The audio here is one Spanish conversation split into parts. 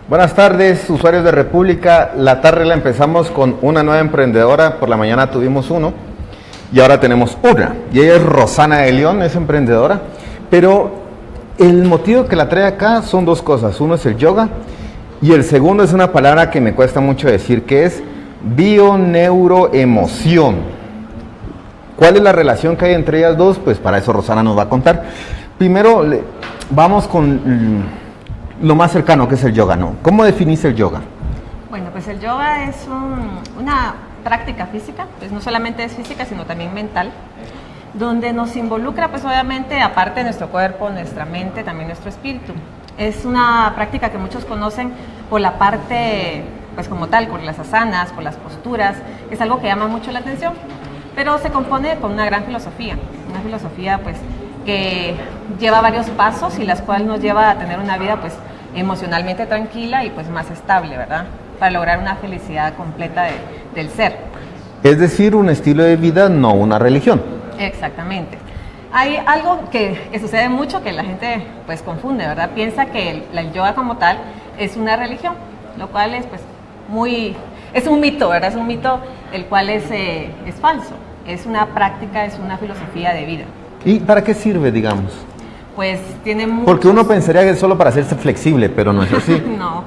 Buenas tardes, usuarios de República. La tarde la empezamos con una nueva emprendedora. Por la mañana tuvimos uno y ahora tenemos una. Y ella es Rosana de León, es emprendedora. Pero el motivo que la trae acá son dos cosas. Uno es el yoga y el segundo es una palabra que me cuesta mucho decir, que es bioneuroemoción. ¿Cuál es la relación que hay entre ellas dos? Pues para eso Rosana nos va a contar. Primero vamos con lo más cercano, que es el yoga, ¿no? ¿Cómo definís el yoga? Bueno, pues el yoga es una práctica física, pues no solamente es física, sino también mental, donde nos involucra, pues obviamente, aparte de nuestro cuerpo, nuestra mente, también nuestro espíritu. Es una práctica que muchos conocen por la parte, pues como tal, por las asanas, por las posturas, es algo que llama mucho la atención, pero se compone con una gran filosofía, pues que lleva varios pasos y las cuales nos lleva a tener una vida pues emocionalmente tranquila y pues más estable, ¿verdad? Para lograr una felicidad completa del ser. Es decir, un estilo de vida, no una religión. Exactamente. Hay algo que sucede mucho que la gente pues confunde, ¿verdad? Piensa que el yoga como tal es una religión, lo cual es pues es un mito, ¿verdad? Es un mito el cual es falso. Es una práctica, es una filosofía de vida. ¿Y para qué sirve, digamos? Pues tiene muchos... Porque uno pensaría que es solo para hacerse flexible, pero no es así. No,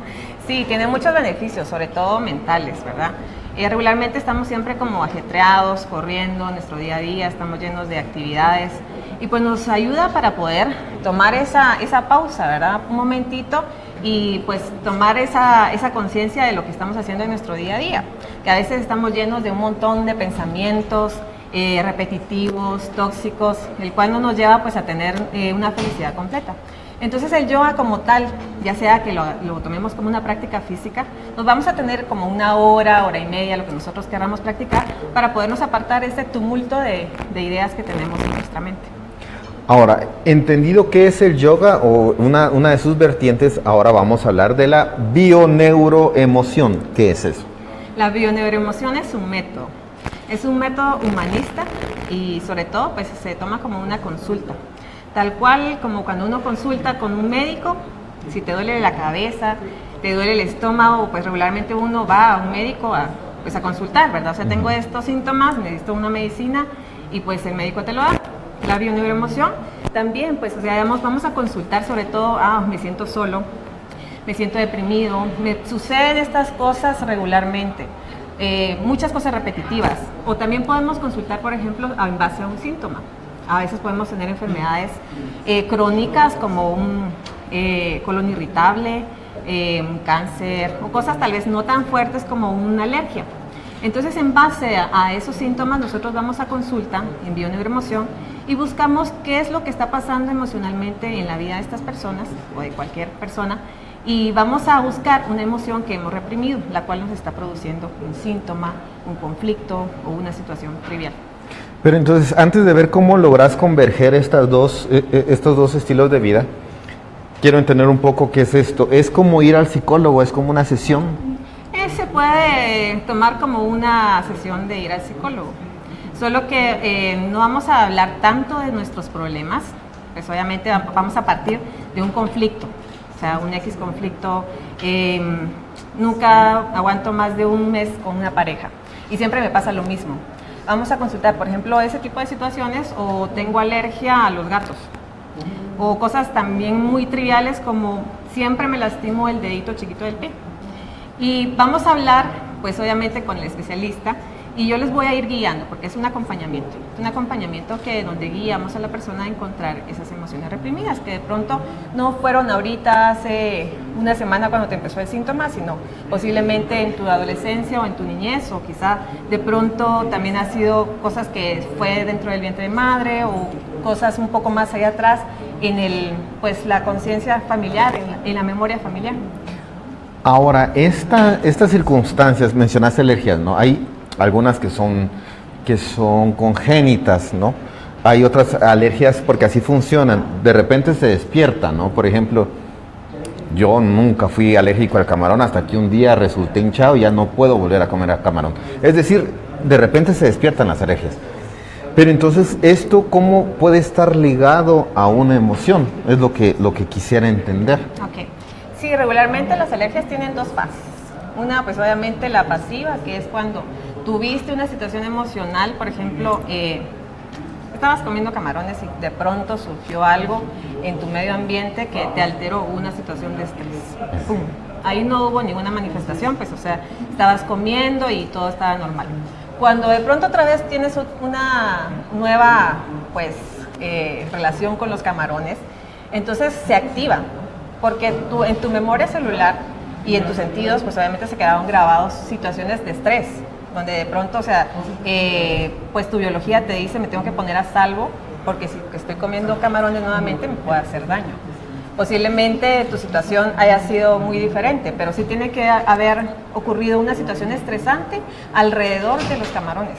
sí, tiene muchos beneficios, sobre todo mentales, ¿verdad? Regularmente estamos siempre como ajetreados, corriendo nuestro día a día, estamos llenos de actividades y pues nos ayuda para poder tomar esa pausa, ¿verdad? Un momentito y pues tomar esa conciencia de lo que estamos haciendo en nuestro día a día, que a veces estamos llenos de un montón de pensamientos, repetitivos, tóxicos, el cual no nos lleva pues a tener una felicidad completa. Entonces el yoga como tal, ya sea que lo tomemos como una práctica física, nos vamos a tener como una hora y media, lo que nosotros queramos practicar, para podernos apartar ese tumulto de ideas que tenemos en nuestra mente. Ahora, entendido qué es el yoga o una de sus vertientes, ahora vamos a hablar de la bioneuroemoción. ¿Qué es eso? La bioneuroemoción es un método. Es un método humanista y sobre todo pues se toma como una consulta. Tal cual como cuando uno consulta con un médico, si te duele la cabeza, te duele el estómago, pues regularmente uno va a un médico a consultar, ¿verdad? O sea, tengo estos síntomas, necesito una medicina y pues el médico te lo da. La bioneuroemoción también, pues o sea, vamos a consultar sobre todo, me siento solo, me siento deprimido, me suceden estas cosas regularmente. Muchas cosas repetitivas, o también podemos consultar, por ejemplo, en base a un síntoma. A veces podemos tener enfermedades crónicas como un colon irritable, un cáncer, o cosas tal vez no tan fuertes como una alergia. Entonces, en base a esos síntomas, nosotros vamos a consulta en bioneuroemoción y buscamos qué es lo que está pasando emocionalmente en la vida de estas personas, o de cualquier persona, y vamos a buscar una emoción que hemos reprimido, la cual nos está produciendo un síntoma, un conflicto o una situación trivial. Pero entonces, antes de ver cómo logras converger estos dos estilos de vida, quiero entender un poco qué es esto. ¿Es como ir al psicólogo? ¿Es como una sesión? Se puede tomar como una sesión de ir al psicólogo, solo que no vamos a hablar tanto de nuestros problemas, pues obviamente vamos a partir de un conflicto. O sea, un X conflicto, nunca aguanto más de un mes con una pareja y siempre me pasa lo mismo. Vamos a consultar, por ejemplo, ese tipo de situaciones, o tengo alergia a los gatos, o cosas también muy triviales como siempre me lastimo el dedito chiquito del pie. Y vamos a hablar, pues obviamente con el especialista, y yo les voy a ir guiando, porque es un acompañamiento que donde guiamos a la persona a encontrar esas emociones reprimidas, que de pronto no fueron ahorita, hace una semana cuando te empezó el síntoma, sino posiblemente en tu adolescencia o en tu niñez, o quizá de pronto también ha sido cosas que fue dentro del vientre de madre, o cosas un poco más allá atrás en la conciencia familiar, en la memoria familiar. Ahora, estas circunstancias, mencionaste alergias, ¿no? Hay algunas que son congénitas, ¿no? Hay otras alergias porque así funcionan, de repente se despiertan, ¿no? Por ejemplo, yo nunca fui alérgico al camarón hasta que un día resulté hinchado y ya no puedo volver a comer camarón. Es decir, de repente se despiertan las alergias. Pero entonces, ¿esto cómo puede estar ligado a una emoción? Es lo que quisiera entender. Ok. Sí, regularmente las alergias tienen dos fases. Una, pues obviamente la pasiva, que es cuando tuviste una situación emocional, por ejemplo, estabas comiendo camarones y de pronto surgió algo en tu medio ambiente que te alteró una situación de estrés. ¡Pum! Ahí no hubo ninguna manifestación, pues o sea, estabas comiendo y todo estaba normal. Cuando de pronto otra vez tienes una nueva, pues, relación con los camarones, entonces se activa, porque en tu memoria celular y en tus sentidos, pues obviamente se quedaron grabados situaciones de estrés, donde de pronto, o sea, pues tu biología te dice, me tengo que poner a salvo, porque si estoy comiendo camarones nuevamente me puede hacer daño. Posiblemente tu situación haya sido muy diferente, pero sí tiene que haber ocurrido una situación estresante alrededor de los camarones.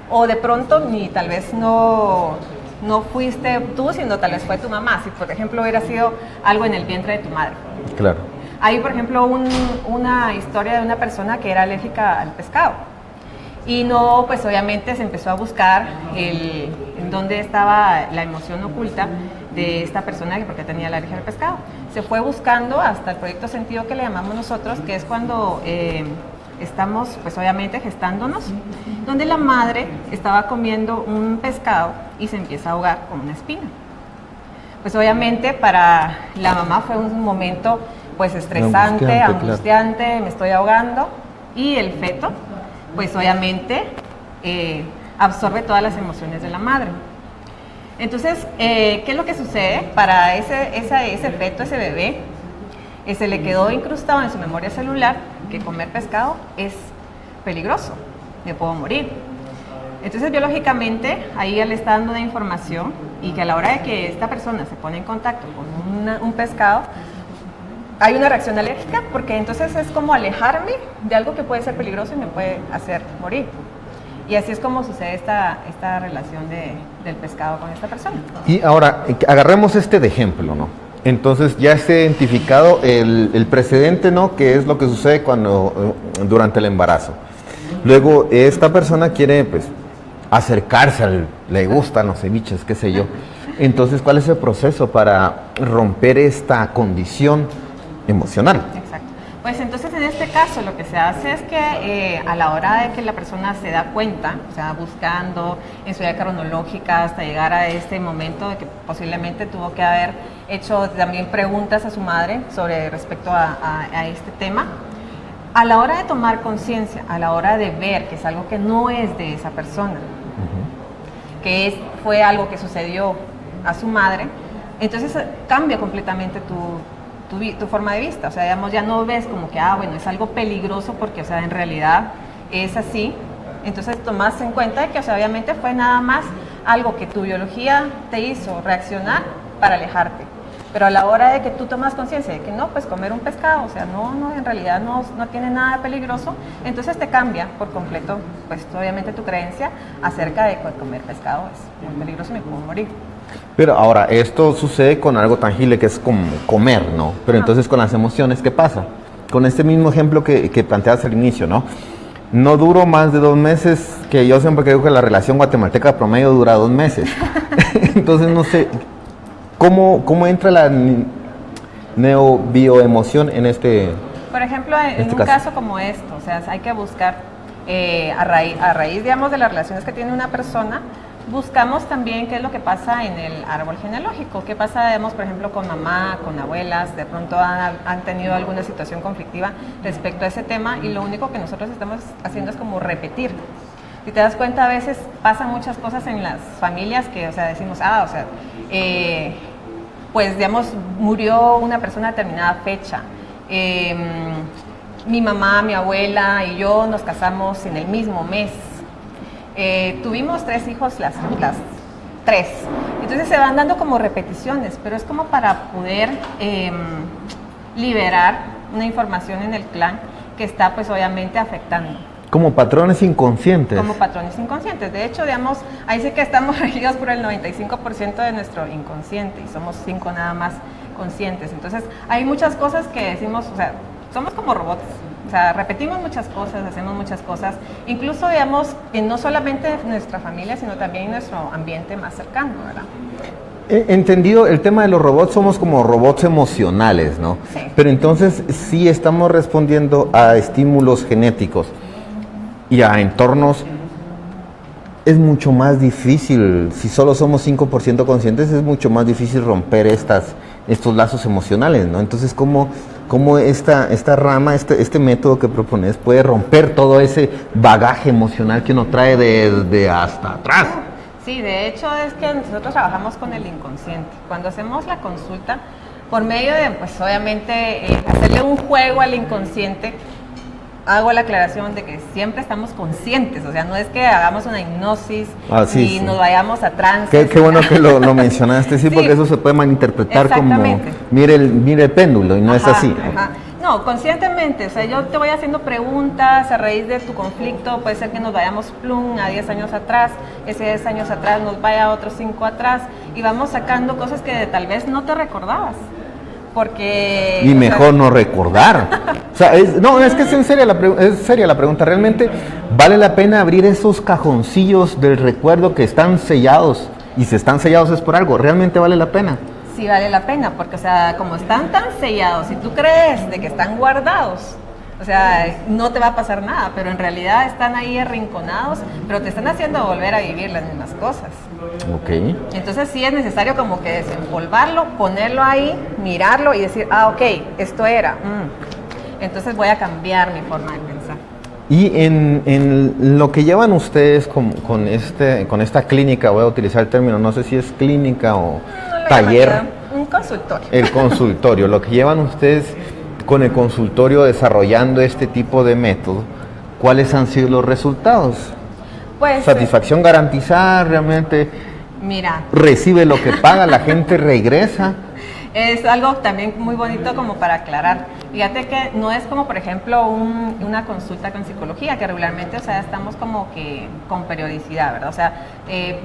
O de pronto, ni tal vez no fuiste tú, sino tal vez fue tu mamá. Si, por ejemplo, hubiera sido algo en el vientre de tu madre. Claro. Hay, por ejemplo, una historia de una persona que era alérgica al pescado. Y no, pues obviamente se empezó a buscar en dónde estaba la emoción oculta de esta persona, porque tenía alergia al pescado. Se fue buscando hasta el proyecto sentido que le llamamos nosotros, que es cuando estamos, pues obviamente, gestándonos, donde la madre estaba comiendo un pescado y se empieza a ahogar con una espina. Pues obviamente para la mamá fue un momento pues estresante, angustiante, claro. Me estoy ahogando, y el feto pues obviamente absorbe todas las emociones de la madre. Entonces, ¿qué es lo que sucede? Para ese feto, ese bebé, se le quedó incrustado en su memoria celular que comer pescado es peligroso, me puedo morir. Entonces, biológicamente, ahí él está dando una información, y que a la hora de que esta persona se pone en contacto con un pescado, hay una reacción alérgica, porque entonces es como alejarme de algo que puede ser peligroso y me puede hacer morir. Y así es como sucede esta relación del pescado con esta persona. Y ahora, agarremos este de ejemplo, ¿no? Entonces ya está identificado el precedente, ¿no? Que es lo que sucede durante el embarazo. Luego, esta persona quiere, pues, acercarse, le gustan los ceviches, qué sé yo. Entonces, ¿cuál es el proceso para romper esta condición emocional? Exacto. Pues entonces en este caso lo que se hace es que a la hora de que la persona se da cuenta, o sea, buscando en su vida cronológica hasta llegar a este momento de que posiblemente tuvo que haber hecho también preguntas a su madre sobre respecto a este tema, a la hora de tomar conciencia, a la hora de ver que es algo que no es de esa persona, que fue algo que sucedió a su madre, entonces cambia completamente tu forma de vista. O sea, digamos, ya no ves como que, bueno, es algo peligroso porque, o sea, en realidad es así. Entonces tomas en cuenta de que, o sea, obviamente fue nada más algo que tu biología te hizo reaccionar para alejarte. Pero a la hora de que tú tomas conciencia de que no, pues comer un pescado, o sea, no, en realidad no tiene nada peligroso, entonces te cambia por completo, pues obviamente tu creencia acerca de que comer pescado es muy peligroso y me puedo morir. Pero ahora, esto sucede con algo tangible que es como comer, ¿no? Pero entonces con las emociones, ¿qué pasa? Con este mismo ejemplo que planteas al inicio, ¿no? No duró más de 2 meses, que yo siempre creo que la relación guatemalteca promedio dura 2 meses. Entonces, no sé, ¿cómo entra la neobioemoción en este Por ejemplo, en un caso como esto, o sea, hay que buscar, a raíz, digamos, de las relaciones que tiene una persona, buscamos también qué es lo que pasa en el árbol genealógico, qué pasa, digamos, por ejemplo, con mamá, con abuelas, de pronto han tenido alguna situación conflictiva respecto a ese tema, y lo único que nosotros estamos haciendo es como repetir. Si te das cuenta, a veces pasan muchas cosas en las familias que, o sea, decimos, pues, digamos, murió una persona a determinada fecha. Mi mamá, mi abuela y yo nos casamos en el mismo mes. Tuvimos 3 hijos, las 3. Entonces se van dando como repeticiones, pero es como para poder liberar una información en el clan que está, pues, obviamente afectando. Como patrones inconscientes. Como patrones inconscientes. De hecho, digamos, ahí sí que estamos regidos por el 95% de nuestro inconsciente y somos 5 nada más conscientes. Entonces, hay muchas cosas que decimos, o sea, somos como robots. O sea, repetimos muchas cosas, hacemos muchas cosas, incluso, digamos, no solamente en nuestra familia, sino también en nuestro ambiente más cercano, ¿verdad? Entendido, el tema de los robots, somos como robots emocionales, ¿no? Sí. Pero entonces sí estamos respondiendo a estímulos genéticos y a entornos. Es mucho más difícil, si solo somos 5% conscientes, es mucho más difícil romper estos lazos emocionales, ¿no? Entonces, ¿cómo esta rama, este método que propones puede romper todo ese bagaje emocional que uno trae desde hasta atrás? Sí, de hecho es que nosotros trabajamos con el inconsciente. Cuando hacemos la consulta, por medio de, pues obviamente, hacerle un juego al inconsciente, hago la aclaración de que siempre estamos conscientes, o sea, no es que hagamos una hipnosis y nos vayamos a trance. Qué bueno que lo mencionaste, sí, porque eso se puede malinterpretar como mire el péndulo y no es así. Ajá. No, conscientemente, o sea, yo te voy haciendo preguntas a raíz de tu conflicto, puede ser que nos vayamos a 10 años atrás, ese 10 años atrás nos vaya a otros 5 atrás y vamos sacando cosas que tal vez no te recordabas. Porque... Y mejor no recordar. O sea, es que es seria la pregunta. ¿Realmente vale la pena abrir esos cajoncillos del recuerdo que están sellados? Y si están sellados es por algo. ¿Realmente vale la pena? Sí vale la pena, porque, o sea, como están tan sellados, si tú crees de que están guardados, o sea, no te va a pasar nada, pero en realidad están ahí arrinconados, pero te están haciendo volver a vivir las mismas cosas. Ok. Entonces sí es necesario como que desempolvarlo, ponerlo ahí, mirarlo y decir, ok, esto era. Entonces voy a cambiar mi forma de pensar. Y en lo que llevan ustedes con esta clínica, voy a utilizar el término, no sé si es clínica o taller. Un consultorio. El consultorio, lo que llevan ustedes con el consultorio desarrollando este tipo de método, ¿cuáles han sido los resultados? Pues, satisfacción garantizada, realmente. Mira, recibe lo que paga, la gente regresa. Es algo también muy bonito como para aclarar. Fíjate que no es como, por ejemplo, una consulta con psicología, que regularmente, o sea, estamos como que con periodicidad, ¿verdad? O sea,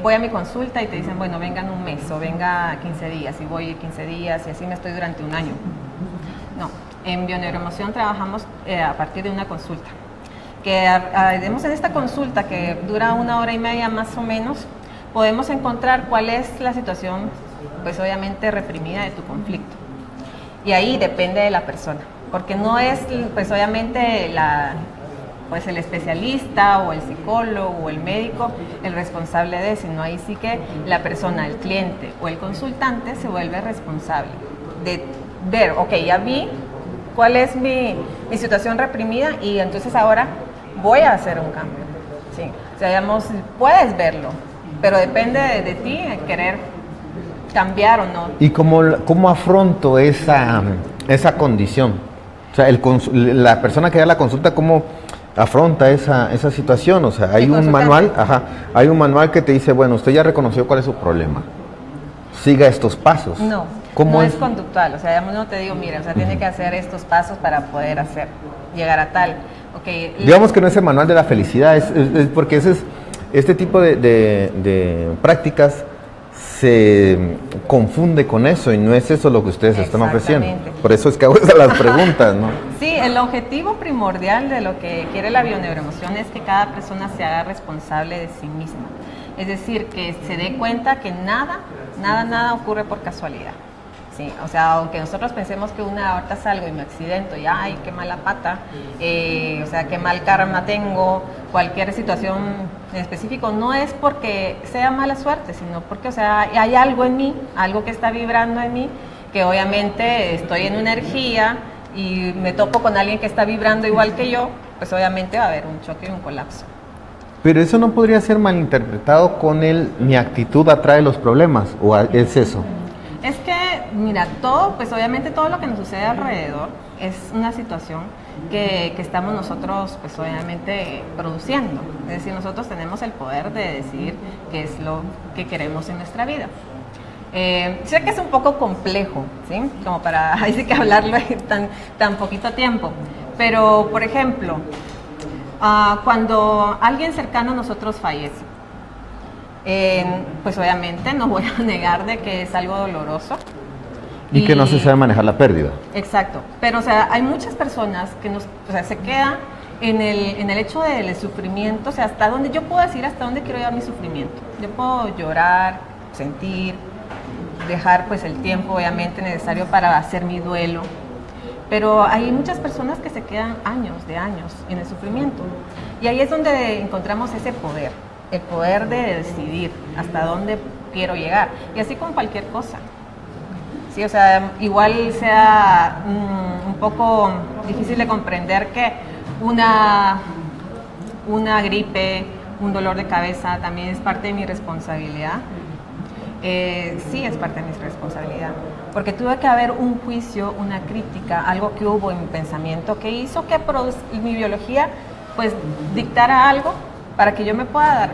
voy a mi consulta y te dicen, bueno, vengan un mes o venga 15 días y voy 15 días y así me estoy durante un año. No, en Bioneuroemoción trabajamos a partir de una consulta. Que en esta consulta que dura 1 hora y media más o menos, podemos encontrar cuál es la situación, pues obviamente reprimida de tu conflicto. Y ahí depende de la persona, porque no es, pues obviamente el especialista o el psicólogo o el médico el responsable de, sino ahí sí que la persona, el cliente o el consultante se vuelve responsable de ver, ok, ya vi cuál es mi situación reprimida y entonces ahora voy a hacer un cambio. Sí. O sea, digamos, puedes verlo, pero depende de ti querer cambiar o no. ¿Y cómo afronto esa condición? O sea, la persona que da la consulta, ¿cómo afronta esa situación? O sea, hay un manual que te dice, bueno, usted ya reconoció cuál es su problema. Siga estos pasos. No, no es conductual. O sea, digamos, no te digo, mira, o sea, tiene que hacer estos pasos para poder llegar a tal. Okay. Digamos que no es el manual de la felicidad, es porque este tipo de prácticas se confunde con eso y no es eso lo que ustedes están ofreciendo. Por eso es que hago las preguntas, ¿no? Sí, el objetivo primordial de lo que quiere la bioneuroemoción es que cada persona se haga responsable de sí misma. Es decir, que se dé cuenta que nada ocurre por casualidad. Sí, o sea, aunque nosotros pensemos que ahorita salgo y me accidento y ay, qué mala pata, o sea, qué mal karma tengo, cualquier situación en específico, no es porque sea mala suerte, sino porque, o sea, hay algo en mí, algo que está vibrando en mí, que obviamente estoy en una energía y me topo con alguien que está vibrando igual que yo, pues obviamente va a haber un choque y un colapso. Pero eso no podría ser malinterpretado con mi actitud atrae los problemas, ¿o es eso? Es que, mira, pues obviamente todo lo que nos sucede alrededor es una situación que estamos nosotros, pues obviamente produciendo. Es decir, nosotros tenemos el poder de decidir qué es lo que queremos en nuestra vida. Sé que es un poco complejo, ¿sí? Como para ahí sí que hablarlo en tan poquito tiempo. Pero, por ejemplo, cuando alguien cercano a nosotros fallece, pues obviamente no voy a negar de que es algo doloroso. Y que no se sabe manejar la pérdida. Exacto, pero o sea, hay muchas personas que se quedan en el hecho del sufrimiento, o sea, yo puedo decir hasta dónde quiero llevar mi sufrimiento. Yo puedo llorar, sentir, dejar pues el tiempo obviamente necesario para hacer mi duelo. Pero hay muchas personas que se quedan años en el sufrimiento. Y ahí es donde encontramos ese poder, el poder de decidir hasta dónde quiero llegar. Y así con cualquier cosa. Sí, o sea, igual sea un poco difícil de comprender que una gripe, un dolor de cabeza también es parte de mi responsabilidad. Sí, es parte de mi responsabilidad, porque tuve que haber un juicio, una crítica, algo que hubo en mi pensamiento que hizo que mi biología pues dictara algo para que yo me pueda dar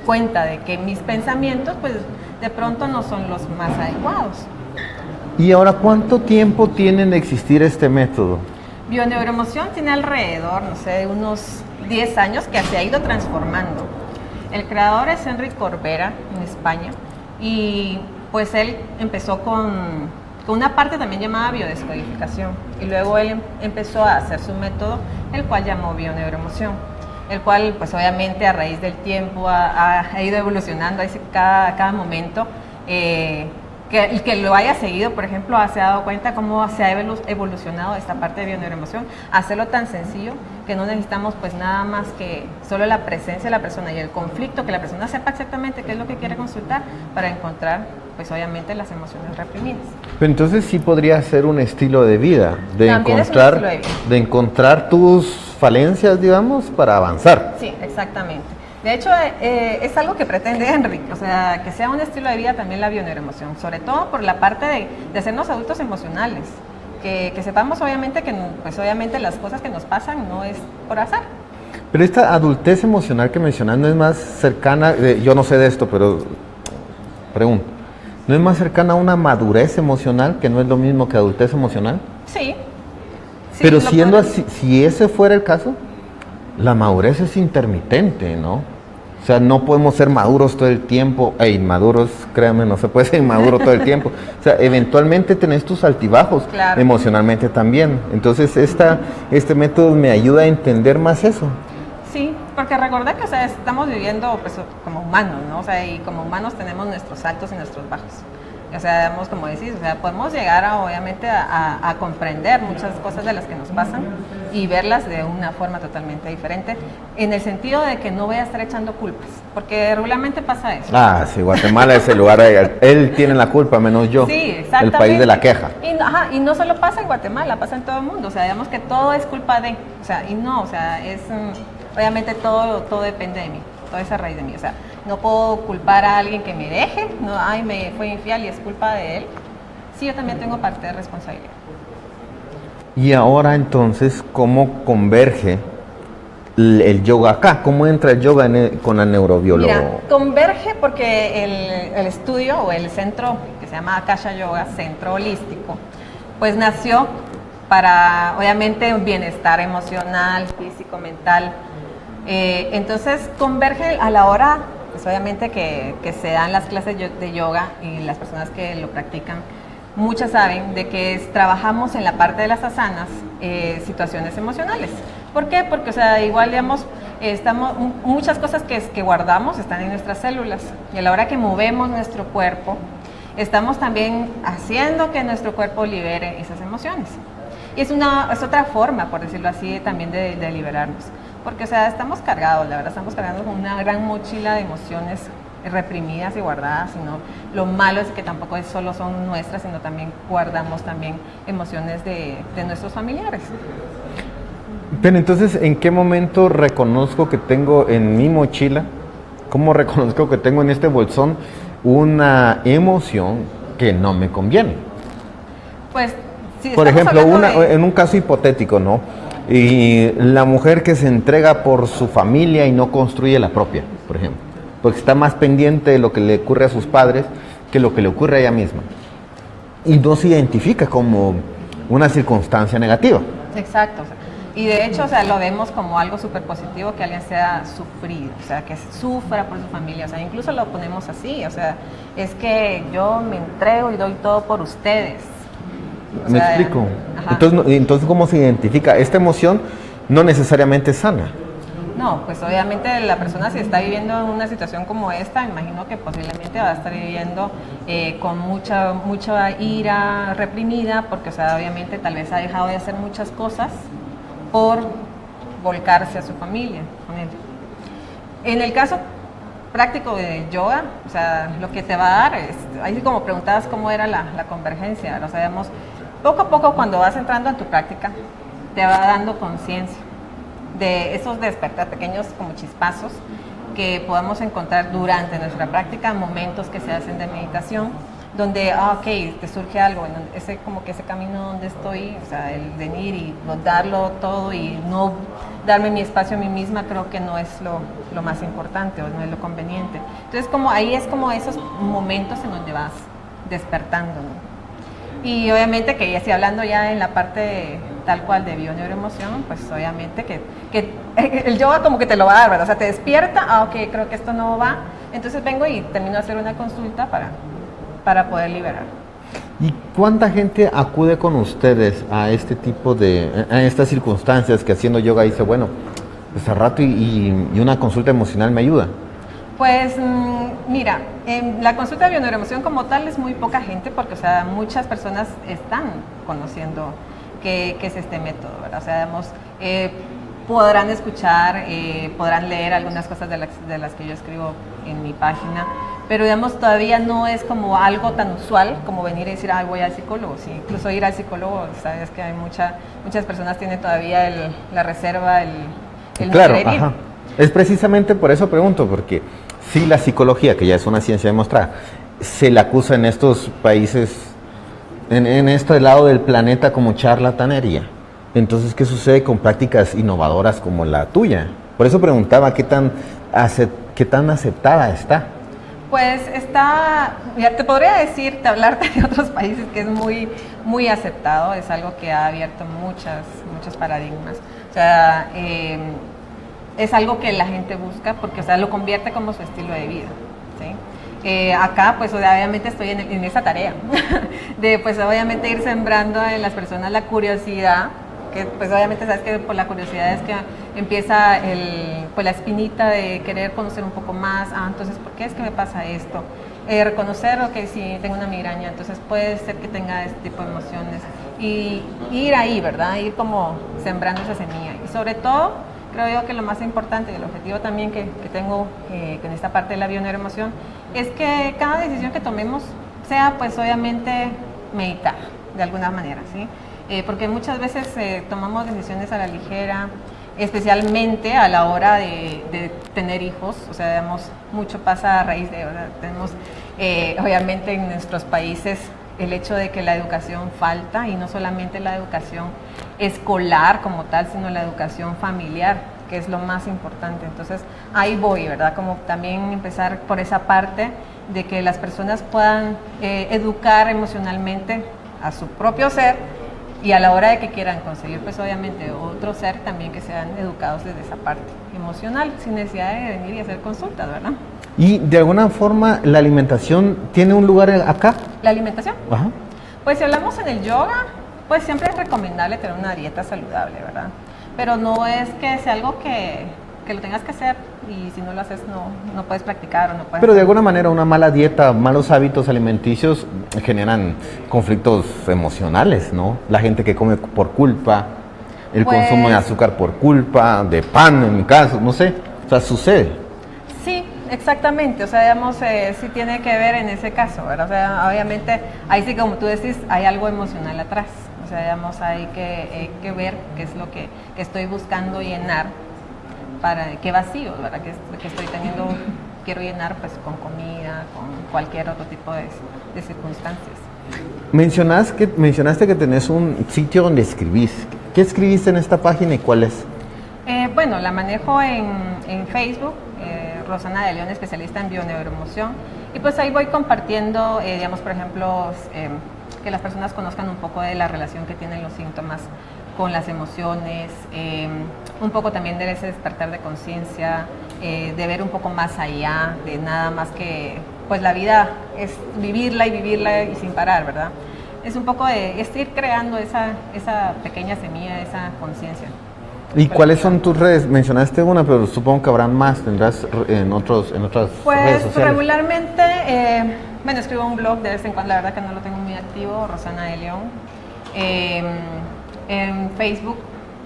cuenta de que mis pensamientos pues de pronto no son los más adecuados. ¿Y ahora cuánto tiempo tiene de existir este método? Bioneuroemoción tiene alrededor, no sé, unos 10 años que se ha ido transformando. El creador es Enric Corbera, en España, y pues él empezó con una parte también llamada biodescodificación, y luego él empezó a hacer su método, el cual llamó bioneuroemoción, el cual pues obviamente a raíz del tiempo ha ido evolucionando cada momento. Que el que lo haya seguido, por ejemplo, se ha dado cuenta cómo se ha evolucionado esta parte de bioneuroemoción, hacerlo tan sencillo que no necesitamos pues nada más que solo la presencia de la persona y el conflicto, que la persona sepa exactamente qué es lo que quiere consultar para encontrar pues obviamente las emociones reprimidas. Pero entonces sí podría ser un estilo de vida, de encontrar tus falencias, digamos, para avanzar. Sí, exactamente. De hecho, es algo que pretende Enric, o sea, que sea un estilo de vida también la bioneuroemoción, sobre todo por la parte de hacernos adultos emocionales, que sepamos obviamente que pues obviamente las cosas que nos pasan no es por azar. Pero esta adultez emocional que mencionas no es más cercana, yo no sé de esto, pero pregunto, ¿no es más cercana a una madurez emocional, que no es lo mismo que adultez emocional? Sí. Pero siendo así, si ese fuera el caso, la madurez es intermitente, ¿no? O sea, no podemos ser maduros todo el tiempo. Inmaduros, créanme, no se puede ser inmaduro todo el tiempo. O sea, eventualmente tenés tus altibajos, claro, emocionalmente también. Entonces, este método me ayuda a entender más eso. Sí, porque recordad que, o sea, estamos viviendo pues, como humanos, ¿no? O sea, y como humanos tenemos nuestros altos y nuestros bajos. O sea, como decís, o sea, podemos llegar obviamente a comprender muchas cosas de las que nos pasan y verlas de una forma totalmente diferente, en el sentido de que no voy a estar echando culpas, porque regularmente pasa eso. Sí, Guatemala es el lugar, él tiene la culpa, menos yo. Sí, exactamente. El país de la queja. Y no solo pasa en Guatemala, pasa en todo el mundo, o sea, digamos que todo es culpa de, o sea, y no, o sea, es, obviamente todo depende de mí. Toda esa raíz de mí, o sea, no puedo culpar a alguien que me deje, no, me fue infiel y es culpa de él. Sí, yo también tengo parte de responsabilidad. Y ahora entonces, ¿cómo converge el yoga acá? ¿Cómo entra el yoga con la neurobióloga? Mira, converge porque el estudio o el centro que se llama Akasha Yoga, centro holístico, pues nació para, obviamente, un bienestar emocional, físico, mental. Entonces converge a la hora, pues obviamente que se dan las clases de yoga y las personas que lo practican, muchas saben de que trabajamos en la parte de las asanas, situaciones emocionales. ¿Por qué? Porque, o sea, igual, digamos, muchas cosas que guardamos están en nuestras células y a la hora que movemos nuestro cuerpo, estamos también haciendo que nuestro cuerpo libere esas emociones. Y es otra forma, por decirlo así, también de liberarnos. Porque, o sea, estamos cargados, la verdad, estamos cargando con una gran mochila de emociones reprimidas y guardadas, sino lo malo es que tampoco solo son nuestras, sino también guardamos también emociones de nuestros familiares. Pero entonces, ¿en qué momento reconozco que tengo en mi mochila, cómo reconozco que tengo en este bolsón una emoción que no me conviene? Pues, si por ejemplo, en un caso hipotético, ¿no? Y la mujer que se entrega por su familia y no construye la propia, por ejemplo, porque está más pendiente de lo que le ocurre a sus padres que lo que le ocurre a ella misma. Y no se identifica como una circunstancia negativa. Exacto. O sea, y de hecho, o sea, lo vemos como algo súper positivo que alguien sea sufrido, o sea, que sufra por su familia. O sea, incluso lo ponemos así, o sea, es que yo me entrego y doy todo por ustedes. ¿Me explico? Entonces, ¿cómo se identifica? Esta emoción no necesariamente es sana. No, pues obviamente la persona si está viviendo una situación como esta, imagino que posiblemente va a estar viviendo con mucha ira reprimida, porque o sea, obviamente tal vez ha dejado de hacer muchas cosas por volcarse a su familia con él. En el caso práctico del yoga, o sea, lo que te va a dar es, ahí como preguntabas cómo era la convergencia, lo sabemos, poco a poco cuando vas entrando en tu práctica, te va dando conciencia de esos despertar, pequeños como chispazos que podemos encontrar durante nuestra práctica, momentos que se hacen de meditación, donde, ok, te surge algo, ese como que ese camino donde estoy, o sea, el venir y darlo todo y no darme mi espacio a mí misma, creo que no es lo más importante o no es lo conveniente. Entonces, como ahí es como esos momentos en donde vas despertando, ¿no? Y obviamente que ya estoy hablando ya en la parte tal cual de bioneuroemoción, pues obviamente que el yoga como que te lo va a dar, ¿verdad? O sea, te despierta, ok, creo que esto no va, entonces vengo y termino de hacer una consulta para poder liberar. ¿Y cuánta gente acude con ustedes a este tipo a estas circunstancias que haciendo yoga dice, bueno, pues al rato y una consulta emocional me ayuda? Pues mira, la consulta de bioneuroemoción como tal es muy poca gente porque, o sea, muchas personas están conociendo qué es este método, ¿verdad? O sea, podrán escuchar, podrán leer algunas cosas de las que yo escribo en mi página, pero digamos todavía no es como algo tan usual como venir y decir, voy al psicólogo. Sí, incluso ir al psicólogo, sabes que hay muchas personas tienen todavía la reserva, el claro, no querer ir. Ajá. Es precisamente por eso pregunto, porque si la psicología, que ya es una ciencia demostrada, se la acusa en estos países, en este lado del planeta como charlatanería, entonces, ¿qué sucede con prácticas innovadoras como la tuya? Por eso preguntaba qué tan aceptada está. Pues está, ya te podría hablarte de otros países que es muy aceptado, es algo que ha abierto muchos paradigmas. O sea, es algo que la gente busca porque, o sea, lo convierte como su estilo de vida, ¿sí? Acá, pues obviamente estoy en esa tarea de, pues obviamente ir sembrando en las personas la curiosidad, que pues obviamente sabes que por la curiosidad es que empieza pues la espinita de querer conocer un poco más, entonces, ¿por qué es que me pasa esto? Reconocer, que si tengo una migraña, entonces puede ser que tenga este tipo de emociones y ir ahí, ¿verdad? Ir como sembrando esa semilla y sobre todo, creo yo que lo más importante y el objetivo también que tengo con esta parte de la bioneuroemoción es que cada decisión que tomemos sea pues obviamente meditar de alguna manera, ¿sí? Porque muchas veces tomamos decisiones a la ligera, especialmente a la hora de tener hijos, o sea, digamos, mucho pasa a raíz de, ¿verdad? Tenemos obviamente en nuestros países el hecho de que la educación falta y no solamente la educación escolar como tal, sino la educación familiar, que es lo más importante. Entonces ahí voy, ¿verdad? Como también empezar por esa parte de que las personas puedan educar emocionalmente a su propio ser y a la hora de que quieran conseguir pues obviamente otro ser también que sean educados desde esa parte emocional sin necesidad de venir y hacer consultas, ¿verdad? Y de alguna forma la alimentación tiene un lugar acá. ¿La alimentación? Ajá. Pues si hablamos en el yoga, pues siempre es recomendable tener una dieta saludable, ¿verdad? Pero no es que sea algo que lo tengas que hacer y si no lo haces no puedes practicar o no puedes... Pero de alguna manera una mala dieta, malos hábitos alimenticios generan conflictos emocionales, ¿no? La gente que come por culpa, el consumo de azúcar por culpa, de pan en mi caso, no sé, o sea, sucede. Sí, exactamente, o sea, digamos, sí tiene que ver en ese caso, ¿verdad? O sea, obviamente, ahí sí como tú decís, hay algo emocional atrás, o sea, digamos, hay que ver qué es lo que estoy buscando llenar, para qué vacío, ¿verdad? Que estoy teniendo, quiero llenar pues con comida, con cualquier otro tipo de circunstancias. Mencionaste que tenés un sitio donde escribís. ¿Qué escribiste en esta página y cuál es? Bueno, la manejo en Facebook, Rosana de León, especialista en bioneuroemoción, y pues ahí voy compartiendo, digamos, por ejemplo, que las personas conozcan un poco de la relación que tienen los síntomas con las emociones, un poco también de ese despertar de conciencia, de ver un poco más allá, de nada más que, pues la vida es vivirla y sin parar, ¿verdad? Es un poco de ir creando esa pequeña semilla, esa conciencia. ¿Y cuáles son tus redes? Mencionaste una, pero supongo que habrán más. ¿Tendrás en otras redes Pues sociales? regularmente, escribo un blog de vez en cuando, la verdad que no lo tengo muy activo, Rosana de León. En Facebook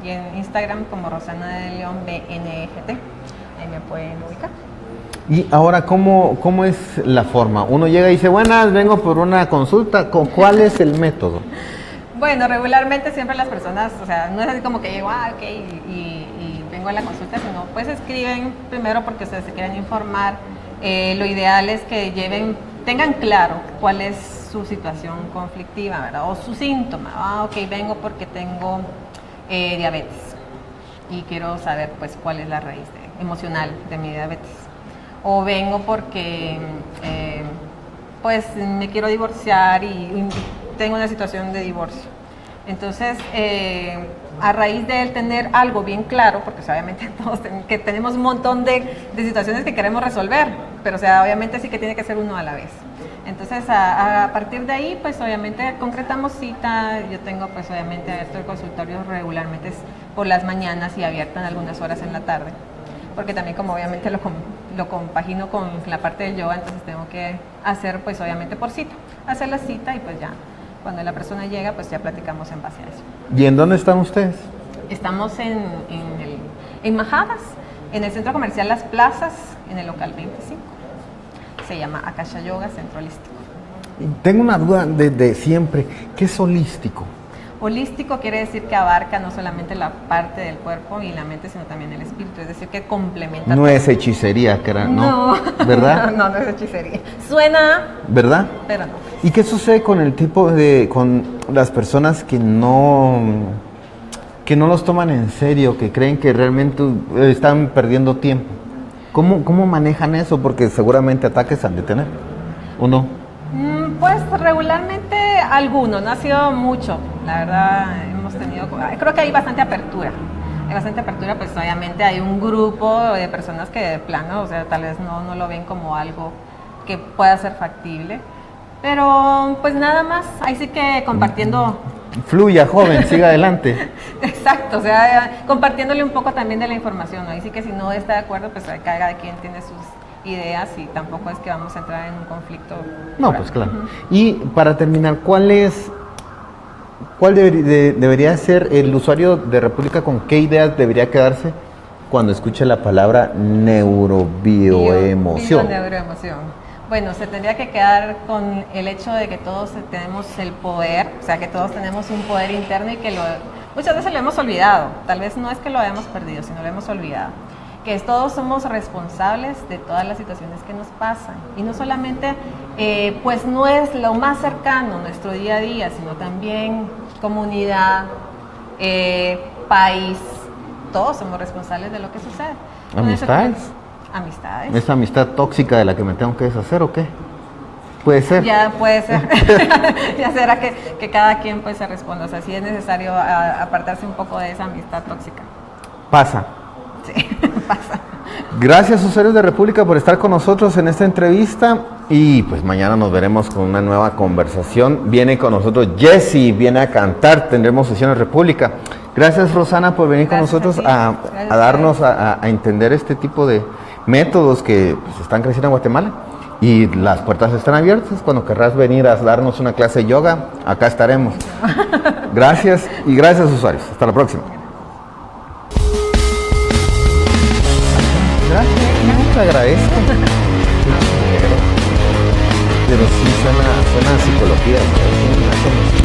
y en Instagram como Rosana de León BNGT, ahí me pueden ubicar. Y ahora, ¿cómo es la forma? Uno llega y dice, buenas, vengo por una consulta. ¿Cuál es el método? Bueno, regularmente siempre las personas, o sea, no es así como que llego, ok, y vengo a la consulta, sino pues escriben primero porque ustedes se quieren informar. Lo ideal es que tengan claro cuál es su situación conflictiva, ¿verdad? O su síntoma. Ok, vengo porque tengo diabetes y quiero saber pues cuál es la raíz emocional de mi diabetes. O vengo porque pues me quiero divorciar y tengo una situación de divorcio. Entonces, a raíz de él tener algo bien claro, porque obviamente todos que tenemos un montón de situaciones que queremos resolver, pero o sea, obviamente sí que tiene que ser uno a la vez. Entonces, a partir de ahí, pues obviamente concretamos cita. Yo tengo pues obviamente abierto el consultorio regularmente por las mañanas y abierto en algunas horas en la tarde, porque también como obviamente lo compagino con la parte del yoga, entonces tengo que hacer pues obviamente por cita, hacer la cita y pues ya cuando la persona llega pues ya platicamos en base a eso. ¿Y en dónde están ustedes? Estamos en Majadas, en el centro comercial Las Plazas, en el local 25. Se llama Akasha Yoga Centro Holístico. Tengo una duda de siempre. ¿Qué es holístico? Holístico quiere decir que abarca no solamente la parte del cuerpo y la mente, sino también el espíritu, es decir, que complementa. No todo. es hechicería, ¿no? ¿Verdad? No es hechicería. Suena, ¿verdad? pero no. ¿Y qué sucede con con las personas que no los toman en serio, que creen que realmente están perdiendo tiempo? ¿Cómo manejan eso? Porque seguramente ataques han de tener, ¿o no? Pues regularmente algunos, no ha sido mucho, la verdad hemos tenido, creo que hay bastante apertura, pues obviamente hay un grupo de personas que de plano, o sea, tal vez no lo ven como algo que pueda ser factible, pero pues nada más, ahí sí que compartiendo. Fluya, joven, siga adelante. Exacto, o sea, compartiéndole un poco también de la información, ¿no? Ahí sí que si no está de acuerdo, pues cada quien tiene sus ideas y tampoco es que vamos a entrar en un conflicto. No, pues claro. Y para terminar, ¿cuál debería ser el usuario de República, con qué ideas debería quedarse cuando escuche la palabra neurobioemoción? Neuroemoción. Bueno, se tendría que quedar con el hecho de que todos tenemos el poder, o sea, que todos tenemos un poder interno y que muchas veces lo hemos olvidado. Tal vez no es que lo hayamos perdido, sino lo hemos olvidado. Que todos somos responsables de todas las situaciones que nos pasan. Y no solamente, pues no es lo más cercano, nuestro día a día, sino también comunidad, país. Todos somos responsables de lo que sucede. ¿Amistades? Amistades. ¿Esa amistad tóxica de la que me tengo que deshacer o qué? Puede ser. Ya puede ser. Ya será que cada quien pues se responda. O sea, sí es necesario apartarse un poco de esa amistad tóxica. Pasa. Sí, pasa. Gracias, usuarios de República, por estar con nosotros en esta entrevista. Y pues mañana nos veremos con una nueva conversación. Viene con nosotros Jessie, viene a cantar. Tendremos sesiones República. Gracias, Rosana, por venir con nosotros a darnos a entender este tipo de métodos que pues, están creciendo en Guatemala. Y las puertas están abiertas. Cuando querrás venir a darnos una clase de yoga, acá estaremos. Gracias y gracias, usuarios. Hasta la próxima. Gracias, te agradezco. Pero sí suena a psicología, ¿no?